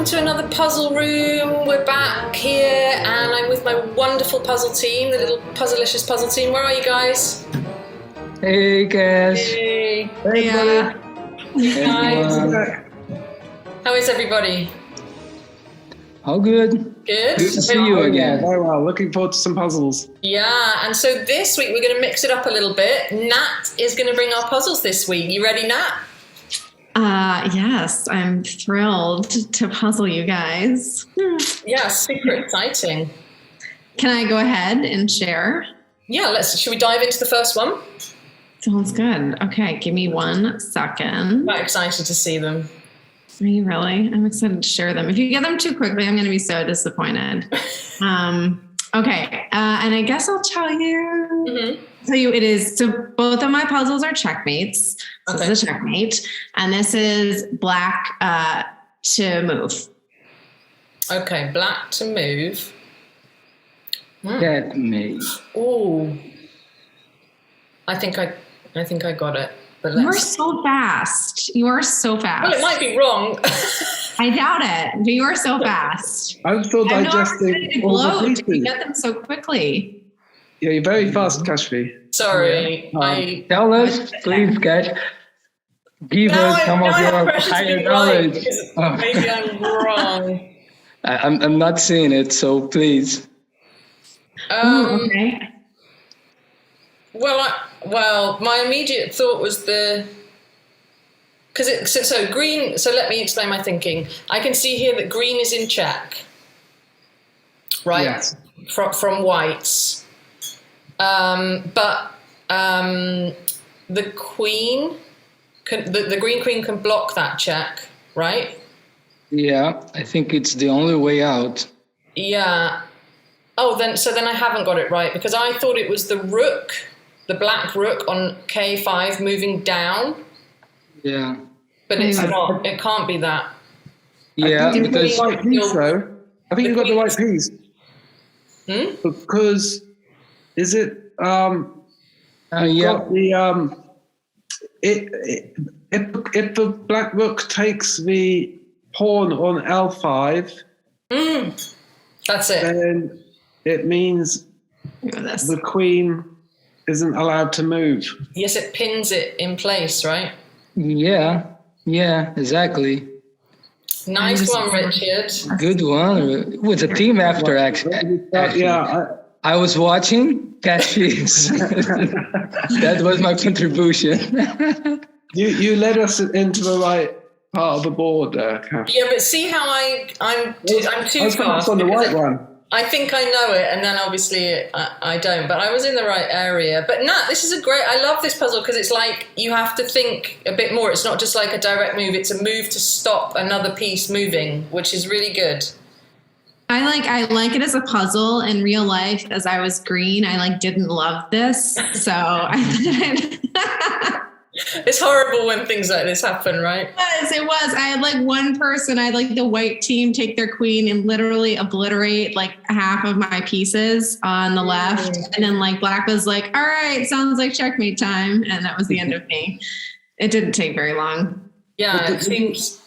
to another puzzle room. We're back here and I'm with my wonderful puzzle team, the little Puzzlicious puzzle team. Where are you guys? Hey guys. Hey. Hey, Hey Everyone. How is everybody? All good. Good? Good to see you again. Very well. Looking forward to some puzzles. Yeah, and so this week we're going to mix it up a little bit. Nat is going to bring our puzzles this week. You ready, Nat? Yes, I'm thrilled to puzzle you guys. Yeah, super exciting. Can I go ahead and share? Yeah, should we dive into the first one? Sounds good. Okay, give me 1 second. Quite excited to see them. Are you really? I'm excited to share them. If you get them too quickly, I'm going to be so disappointed. Okay, and I guess I'll tell you. Tell you it is. So both of my puzzles are checkmates. So This is a checkmate, and this is black to move. Okay, black to move. Checkmate. Ooh. I think I got it. But You are so fast. You are so fast. Well, it might be wrong. I doubt it, but you are so fast. I'm still I have no digesting opportunity to all the gloat. You pieces. get them so quickly. Yeah, you're very fast, Kashfi. Sorry. Tell us, please, guys. Give us some of your higher knowledge. Maybe I'm wrong. I'm not seeing it, so please. Okay. Well, my immediate thought was so green. So let me explain my thinking. I can see here that green is in check, right? Yes. From whites, but the queen, the green queen can block that check, right? Yeah, I think it's the only way out. Yeah. Oh, then I haven't got it right because I thought it was the rook. The black rook on K5 moving down. Yeah. But it's not. It can't be that. Yeah, I think because you've got the right piece, though. I think you've got the right piece. Because is it? yeah. Got the if the black rook takes the pawn on L5, That's it. then it means Look at this. the queen isn't allowed to move. Yes, it pins it in place, right? yeah, exactly. Nice one, Richard. Good one. With a team after actually. Yeah. I was watching Cashies. That was my contribution. You led us into the right part of the board there, Cash. Yeah, but see how I'm too I was fast. focused on the because white one. I think I know it, and then obviously I don't. But I was in the right area. But Nat, this is I love this puzzle because it's like you have to think a bit more. It's not just like a direct move. It's a move to stop another piece moving, which is really good. I like it as a puzzle. In real life, as I was green, I didn't love this. So It's horrible when things like this happen, right? It was. I had one person, I had the white team take their queen and literally obliterate half of my pieces on the left. And then black was all right, sounds like checkmate time. And that was the end of me. It didn't take very long. Yeah, it seems.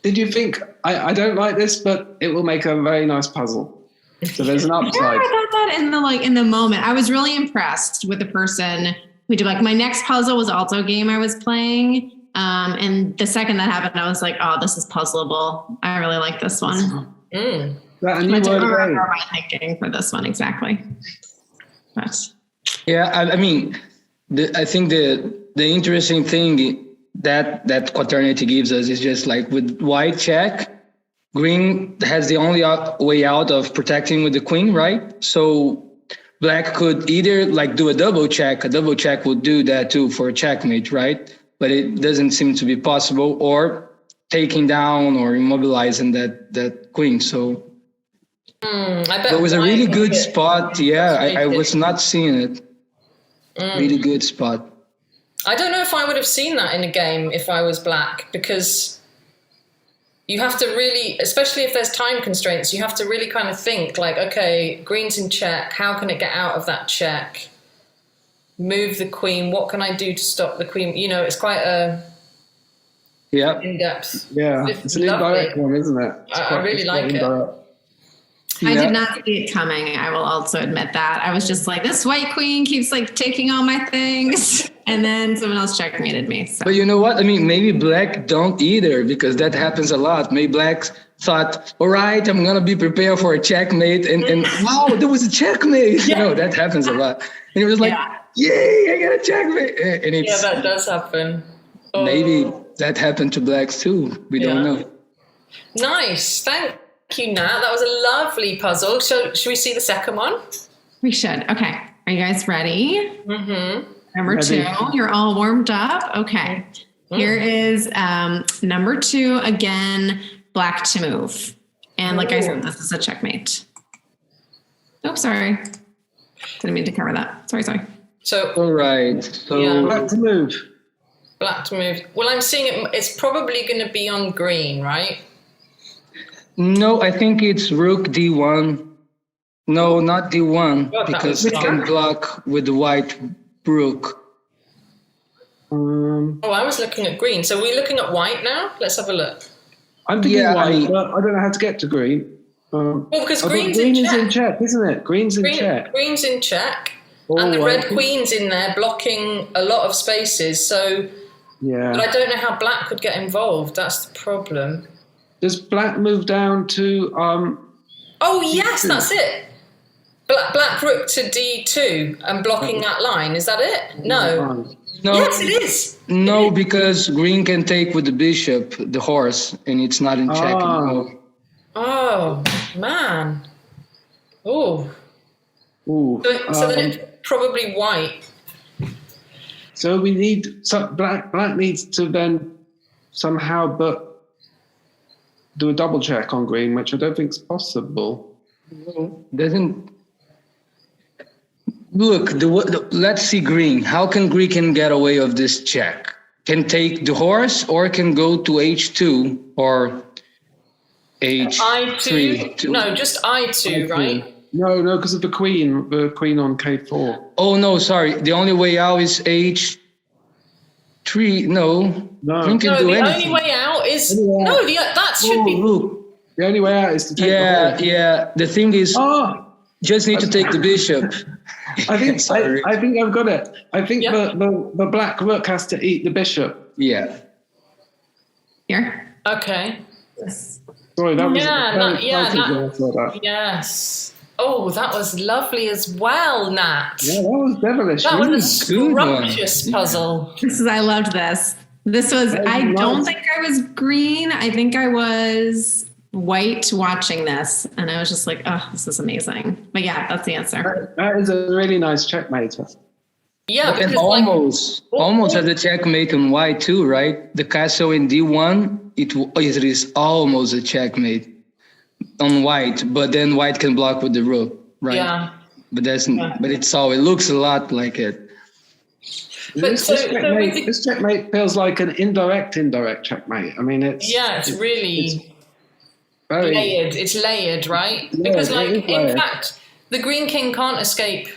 Did you think, I don't like this, but it will make a very nice puzzle? So there's an upside. Yeah, I thought that in the moment. I was really impressed with the person who did my next puzzle was also a game I was playing. And the second that happened, I was like, oh, this is puzzleable. I really like this one. That a new I don't word remember again. my thinking for this one exactly. But Yeah, I mean, I think the interesting thing that quaternity gives us is just with white check, green has the only way out of protecting with the queen, right? So black could either do a double check. A double check would do that too for a checkmate, right? But it doesn't seem to be possible, or taking down or immobilizing that queen. So I bet it was a really good spot. spot. Yeah, I was not seeing it. Really good spot. I don't know if I would have seen that in a game if I was black, because you have to really, especially if there's time constraints, you have to really kind of think okay, green's in check. How can it get out of that check? Move the queen. What can I do to stop the queen? It's quite Yeah. in depth. Yeah, it's an indirect one, isn't it? I really like it. I Yeah. did not see it coming. I will also admit that. I was just like, this white queen keeps like taking all my things. And then someone else checkmated me. So. But you know what? I mean, maybe black don't either, because that happens a lot. Maybe blacks thought, all right, I'm going to be prepared for a checkmate. And wow, there was a checkmate. You know, that happens a lot. And it was like, yay, I got a checkmate. And it's, Yeah, that does happen. Oh. maybe that happened to blacks too. We don't know. Nice. Thank you, Nat. That was a lovely puzzle. So should we see the second one? We should. Okay. Are you guys ready? Mm-hmm. Number Ready. 2. You're all warmed up. Okay. Here is number 2. Again, black to move. And like I said, this is a checkmate. Oops, sorry. Didn't mean to cover that. Sorry. So All right. So Yeah. Black to move. black to move. Well, I'm seeing it. It's probably going to be on green, right? no, I think it's rook d1. No, not d1, Oh, that because was it can dark. block with the white rook. Oh, I was looking at green. So we're looking at white now. Let's have a look. I'm thinking Yeah, I white, mean- but I don't know how to get to green. Well, because I thought green's green in is in check. check, isn't it? Green's in check. Green's in check. Oh, And the I red think- queen's in there blocking a lot of spaces. So, Yeah. but I don't know how black could get involved. That's the problem. Does black move down to Oh, yes, that's it. Black rook to d2 and blocking that line. Is that it? No. No, Yes, it is. no, because green can take with the bishop, the horse, and it's not in check Ah. anymore. Oh, man. Oh. Ooh. So then it's probably white. So we need black needs to then somehow but do a double check on green, which I don't think is possible. Doesn't look. Let's see green. How can green can get away of this check? Can take the horse, or can go to h2 or h3. I2. No, just I2, right? No, because of the queen on k4. Oh no, sorry. The only way out is h3. No, No. green can No, do the anything. only way out is Anyway. no. That should Oh, be. look. The only way out is to take the Yeah, horse. yeah. The thing is, Oh, just need to take the bishop. I think Sorry. I think I've got it. I think Yeah. the black rook has to eat the bishop. Yeah. Here. Okay. Sorry, that was Yeah, very that- yeah, exciting that- when I saw that. Yes. Oh, that was lovely as well, Nat. Yeah, that was devilish. That really. was a good one. scrumptious puzzle. I loved this. This was, That was I don't nice. think I was green. I think I was white watching this. And I was just like, oh, this is amazing. But yeah, that's the answer. That is a really nice checkmate. Yeah, And because like, almost as a checkmate on white too, right? The castle in d1, it is almost a checkmate on white, but then white can block with the rook, right? yeah. But it looks a lot like it. But This, so- this, so checkmate, with the- this checkmate feels like an indirect checkmate. I mean, it's It's really very layered. It's layered, right? Yeah, Because it like is in layered. fact, the green king can't escape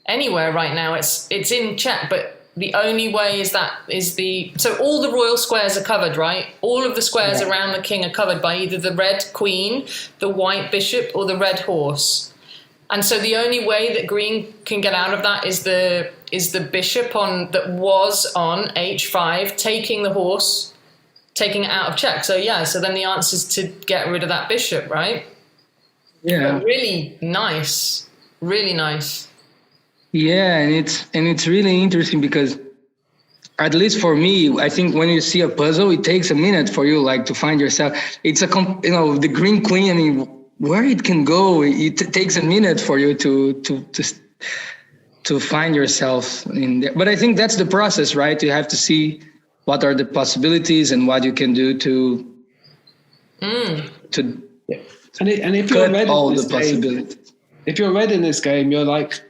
anywhere right now. It's in check, but the only way is so all the royal squares are covered, right? All of the squares around the king are covered by either the red queen, the white bishop, or the red horse. And so the only way that green can get out of that is the bishop that was on h5, taking the horse, taking it out of check. So yeah, so then the answer is to get rid of that bishop, right? Yeah. But really nice. Really nice. Yeah, and it's really interesting because, at least for me, I think when you see a puzzle, it takes a minute for you like to find yourself. It's the green queen. I mean, where it can go, it takes a minute for you to find yourself in there. But I think that's the process, right? You have to see what are the possibilities and what you can do to and if you're cut red all in the this game, possibilities. if you're red in this game, you're like,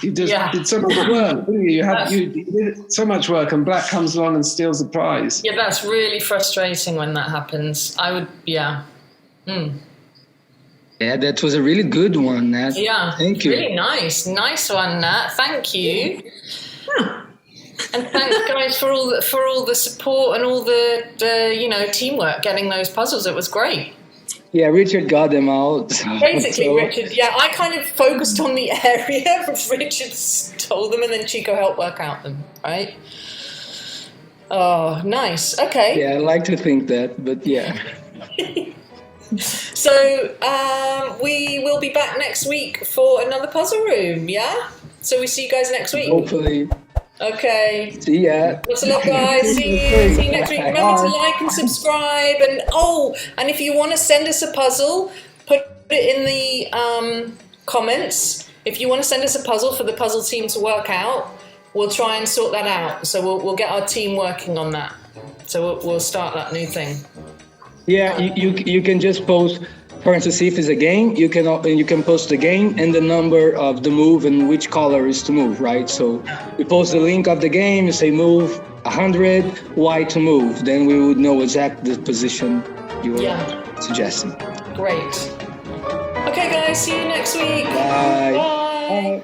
you just did so much work, didn't you? You did so much work, and black comes along and steals the prize. Yeah, that's really frustrating when that happens. Yeah, that was a really good one, Nat. Yeah. Thank you. Really nice. Nice one, Nat. Thank you. And thanks, guys, for all the support and all the teamwork getting those puzzles. It was great. Yeah, Richard got them out. Basically, Richard. Yeah, I kind of focused on the area, Richard told them, and then Chico helped work out them. Right. Oh, nice. Okay. Yeah, I like to think that, but yeah. So we will be back next week for another puzzle room. Yeah. So we see you guys next week. Hopefully. Okay. See ya. Thanks a lot, guys. See you next week. Remember to like and subscribe. And if you want to send us a puzzle, put it in the comments. If you want to send us a puzzle for the puzzle team to work out, we'll try and sort that out. So we'll get our team working on that. So we'll start that new thing. Yeah, you can just post. For instance, if it's a game, you can post the game and the number of the move and which color is to move, right? So we post the link of the game, you say move 100, Y to move. Then we would know exactly the position you were suggesting. Great. Okay, guys, see you next week. Bye. Bye. Bye.